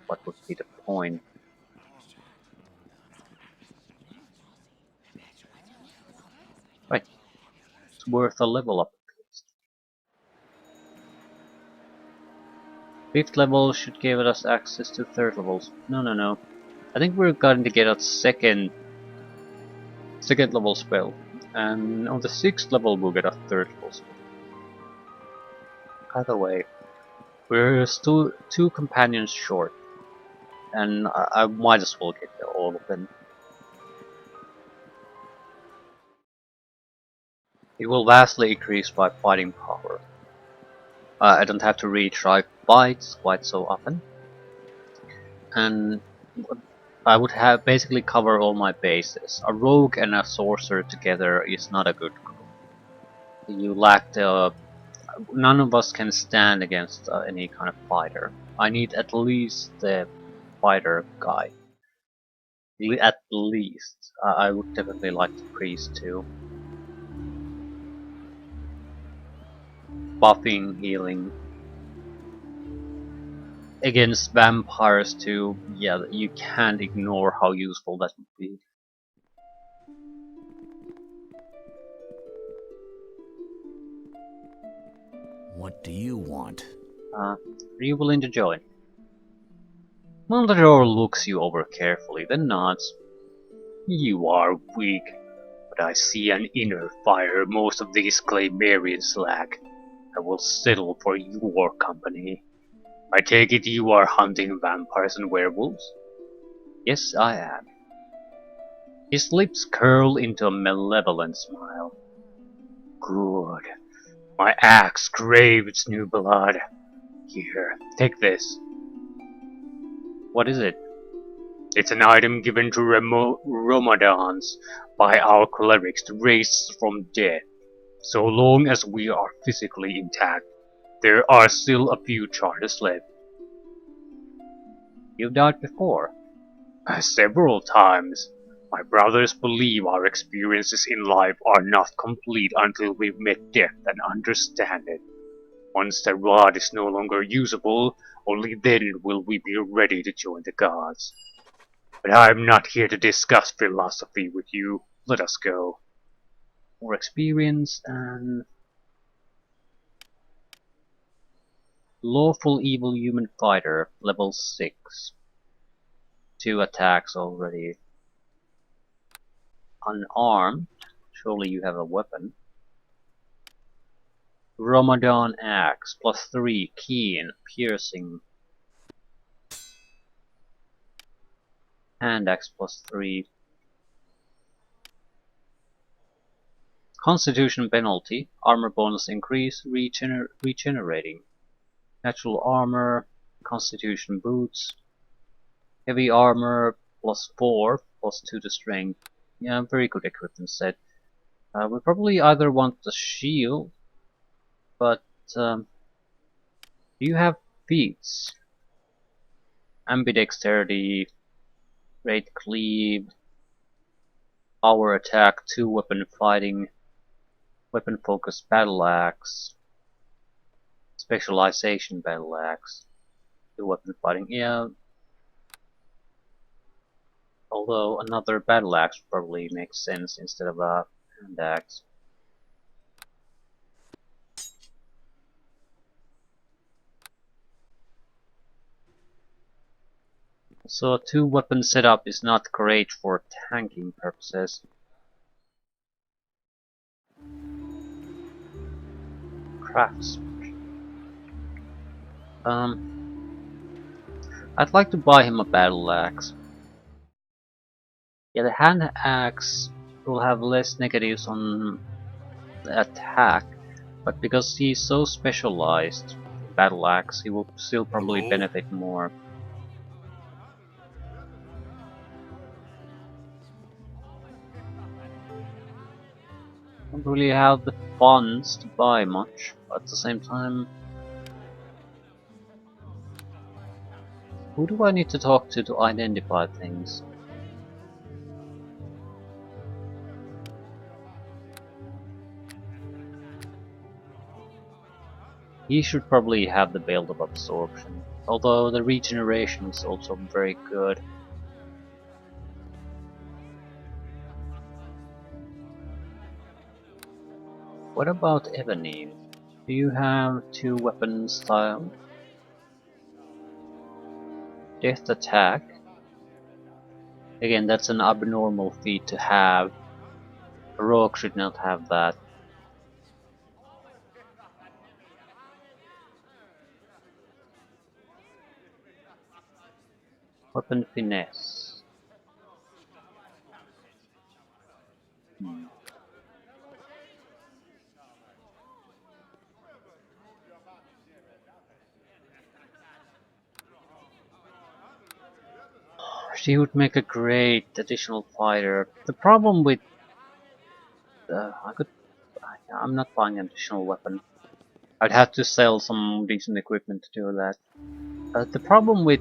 What would be the point? Right, it's worth a level up. 5th level should give us access to 3rd levels. No. I think we're going to get a second level spell. And on the 6th level we'll get a 3rd level spell. Either way, we're still 2 companions short. And I might as well get all of them. It will vastly increase my fighting power. I don't have to retry fights quite so often. And I would have basically cover all my bases. A rogue and a sorcerer together is not a good combo. You lack the... None of us can stand against any kind of fighter. I need at least the fighter guy. At least. I would definitely like the priest too. Buffing, healing. Against vampires too, yeah, you can't ignore how useful that would be. What do you want? Are you willing to join? Montador looks you over carefully, then nods. You are weak, but I see an inner fire most of these Claymarians lack. I will settle for your company. I take it you are hunting vampires and werewolves? Yes, I am. His lips curl into a malevolent smile. Good. My axe craves new blood. Here, take this. What is it? It's an item given to Ramadan by our clerics to raise from death. So long as we are physically intact, there are still a few charges left. You've died before? Several times. My brothers believe our experiences in life are not complete until we've met death and understand it. Once the rod is no longer usable, only then will we be ready to join the gods. But I am not here to discuss philosophy with you. Let us go. More experience and... Lawful Evil Human Fighter, level 6. 2 attacks already. Unarmed. Surely you have a weapon. Ramadan Axe, +3, keen, piercing. Hand axe +3. Constitution penalty, armor bonus increase, regenerating. Natural armor, constitution boots. Heavy armor +4, +2 to strength. Yeah, very good equipment set. We probably either want the shield, but do you have feats? Ambidexterity, great cleave, power attack, 2 weapon fighting, weapon focused battle axe, specialization battle axe, 2 weapon fighting. Yeah, although another battle axe probably makes sense instead of a hand axe. So a 2 weapon setup is not great for tanking purposes. Crafts. I'd like to buy him a battle axe. Yeah, the hand axe will have less negatives on the attack, But because he's so specialized in battle axe, he will still probably Hello? benefit more. Don't really have the funds to buy much, but at the same time, who do I need to talk to identify things? He should probably have the build of absorption, although the regeneration is also very good. What about Evanine? Do you have 2 weapon style? Death attack? Again, that's an abnormal feat to have. A rogue should not have that. Weapon finesse. She would make a great additional fighter. The problem with I'm not buying an additional weapon. I'd have to sell some decent equipment to do that. The problem with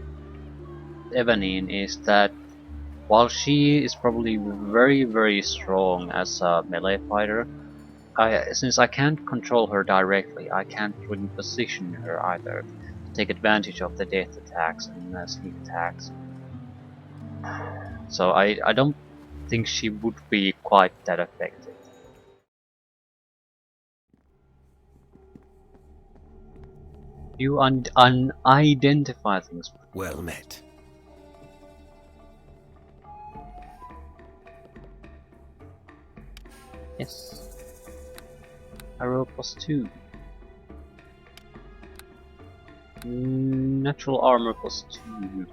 Evanine is that while she is probably very strong as a melee fighter, since I can't control her directly, I can't really position her either to take advantage of the death attacks and sneak attacks. So I don't think she would be quite that effective. You unidentify things. Well met. Yes. Arrow +2. Natural armor +2.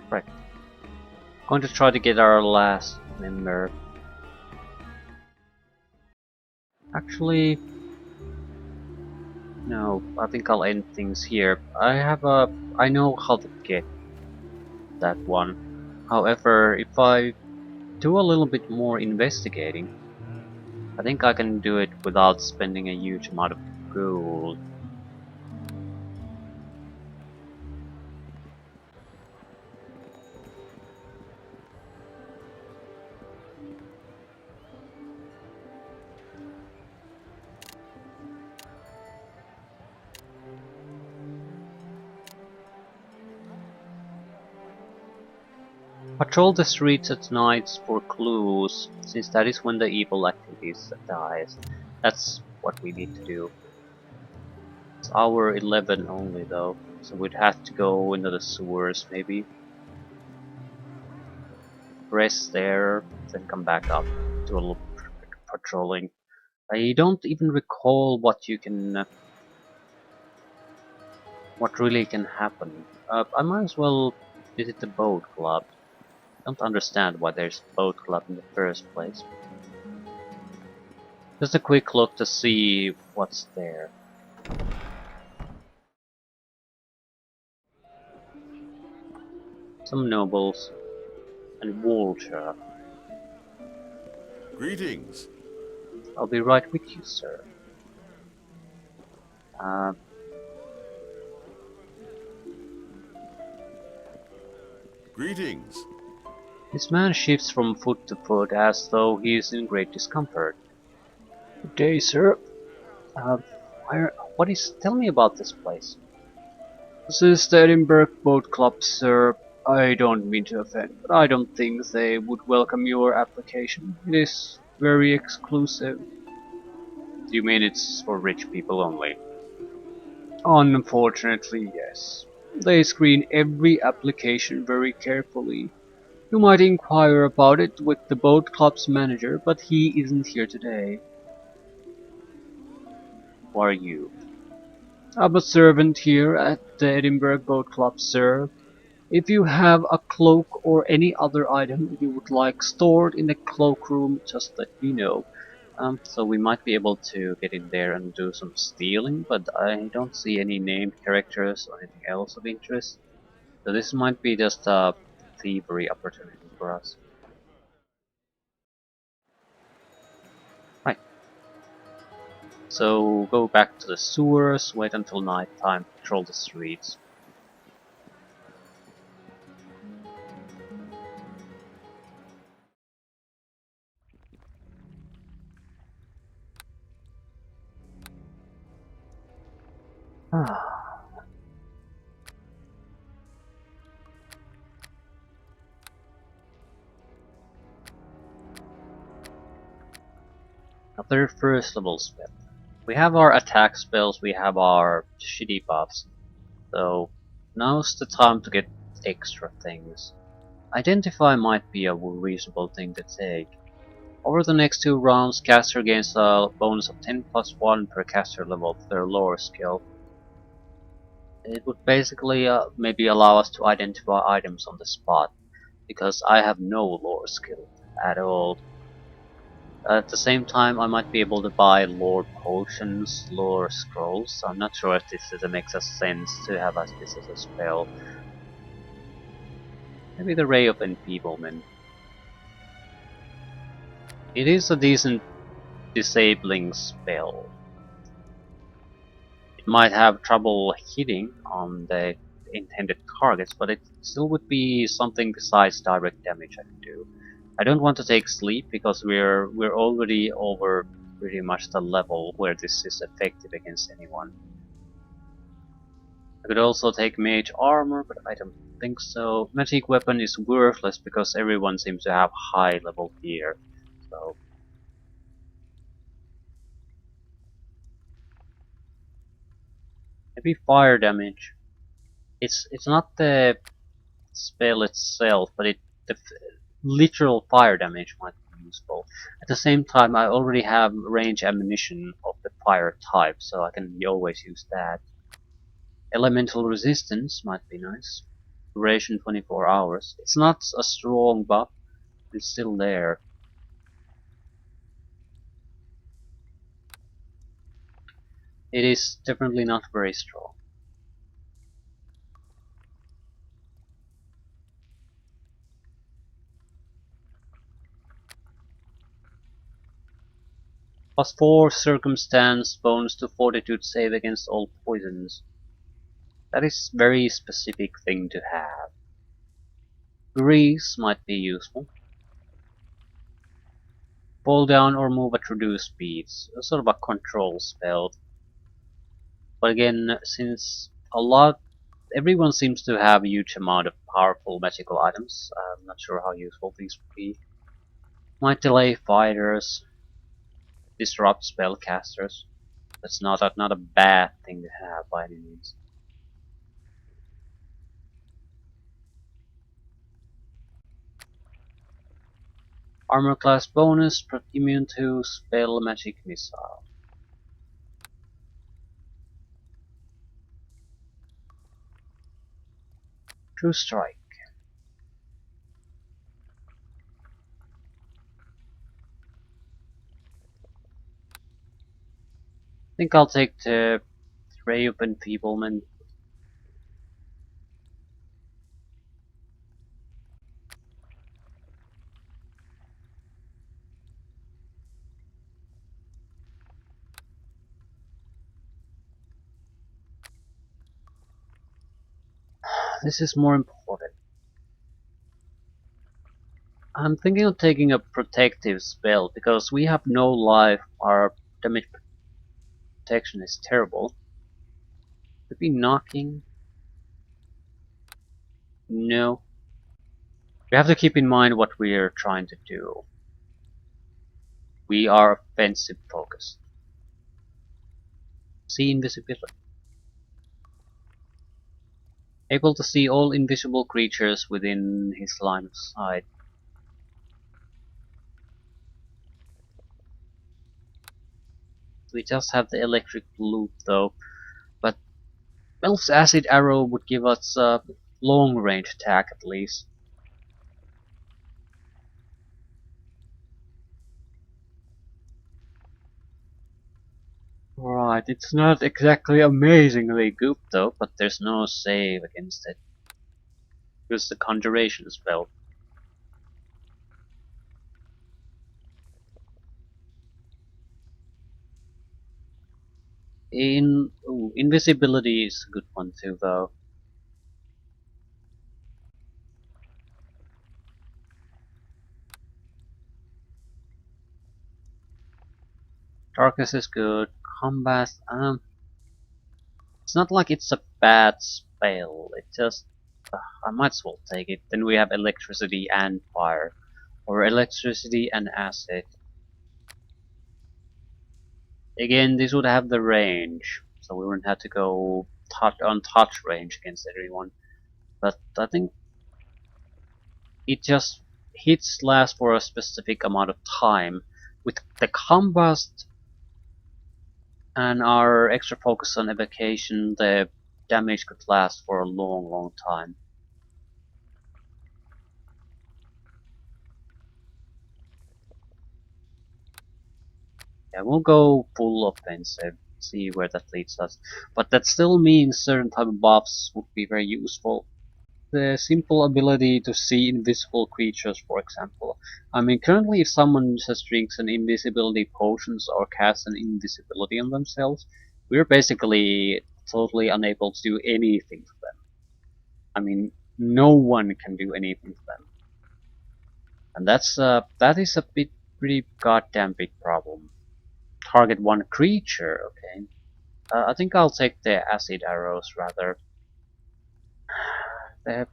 Right. Going to try to get our last member. Actually, no, I think I'll end things here. I know how to get that one. However, if I do a little bit more investigating, I think I can do it without spending a huge amount of gold. Patrol the streets at nights for clues, since that is when the evil activities dies. That's what we need to do. It's hour 11 only though, so we'd have to go into the sewers maybe. Rest there, then come back up, do a little patrolling. I don't even recall what you can, what really can happen. I might as well visit the boat club. Don't understand why there's a boat club in the first place. Just a quick look to see what's there. Some nobles and Walter. Greetings. I'll be right with you, sir. Greetings. This man shifts from foot to foot as though he is in great discomfort. Good day, sir. Uh, tell me about this place. This is the Edinburgh Boat Club, sir. I don't mean to offend, but I don't think they would welcome your application. It is very exclusive. You mean it's for rich people only? Unfortunately, yes. They screen every application very carefully. You might inquire about it with the boat club's manager, but he isn't here today. Who are you? I'm a servant here at the Edinburgh Boat Club, sir. If you have a cloak or any other item you would like stored in the cloakroom, just let me know. So we might be able to get in there and do some stealing, but I don't see any named characters or anything else of interest. So this might be just a thievery opportunity for us. Right. So go back to the sewers, wait until night time, patrol the streets. Another first level spell. We have our attack spells, we have our shitty buffs. So now's the time to get extra things. Identify might be a reasonable thing to take. Over the next 2 rounds, caster gains a bonus of 10 plus 1 per caster level of their lore skill. It would basically maybe allow us to identify items on the spot, because I have no lore skill at all. At the same time, I might be able to buy lore potions, lore scrolls, so I'm not sure if this makes a sense to have this as a spell. Maybe the Ray of Enfeeblement. It is a decent disabling spell. It might have trouble hitting on the intended targets, but it still would be something besides direct damage I can do. I don't want to take sleep because we're already over pretty much the level where this is effective against anyone. I could also take mage armor, but I don't think so. Magic weapon is worthless because everyone seems to have high level gear. So maybe fire damage. It's not the spell itself, but the literal fire damage might be useful. At the same time, I already have range ammunition of the fire type, so I can always use that. Elemental resistance might be nice. Duration 24 hours. It's not a strong buff, but it's still there. It is definitely not very strong. Plus 4 circumstance bonus to fortitude save against all poisons. That is very specific thing to have. Grease might be useful. Fall down or move at reduced speeds. Sort of a control spell. But again, since everyone seems to have a huge amount of powerful magical items, I'm not sure how useful these would be. Might delay fighters, disrupt spellcasters. That's not a bad thing to have by any means. Armor class bonus, immune to spell magic missile. True strike. I think I'll take the Ray of Enfeeblement. This is more important. I'm thinking of taking a protective spell because we have no life. Our damage protection is terrible. Could be knocking. No. We have to keep in mind what we are trying to do. We are offensive focused. See invisibility. Able to see all invisible creatures within his line of sight. We just have the electric loop though, but Melf's acid arrow would give us a long range attack at least. Right, it's not exactly amazingly good though, but there's no save against it. Use the conjuration spell. Invisibility is a good one too though. Darkness is good. Combat, it's not like it's a bad spell. It just, I might as well take it. Then we have electricity and fire, or electricity and acid. Again, this would have the range, so we wouldn't have to go touch range against everyone. But I think it just hits last for a specific amount of time. With the combust and our extra focus on evocation, the damage could last for a long time. Yeah, we'll go full offensive, see where that leads us. But that still means certain type of buffs would be very useful. The simple ability to see invisible creatures, for example. I mean, currently if someone just drinks an invisibility potions or casts an invisibility on themselves, we're basically totally unable to do anything to them. I mean, no one can do anything to them. And that is a pretty goddamn big problem. Target one creature, okay. I think I'll take the acid arrows rather. They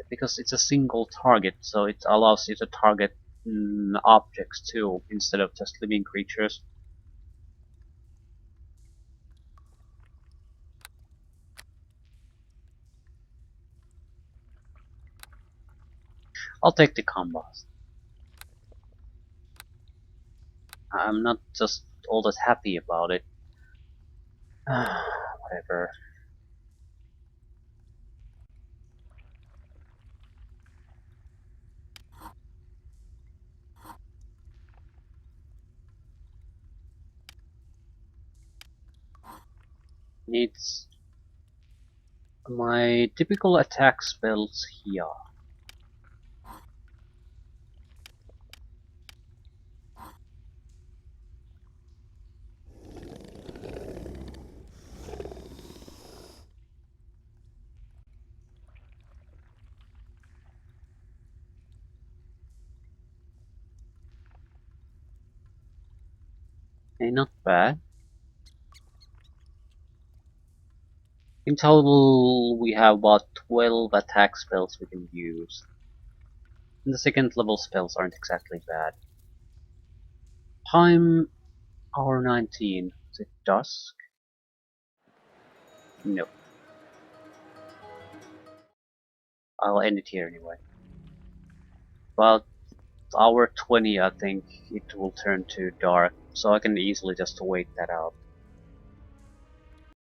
because it's a single target, so it allows you to target objects too, instead of just living creatures. I'll take the combos. I'm not just all that happy about it. Whatever. Needs my typical attack spells here. Okay, not bad. In total, we have about 12 attack spells we can use. And the second level spells aren't exactly bad. Time, hour 19. Is it dusk? No. I'll end it here anyway. About hour 20, I think it will turn to dark, so I can easily just wait that out.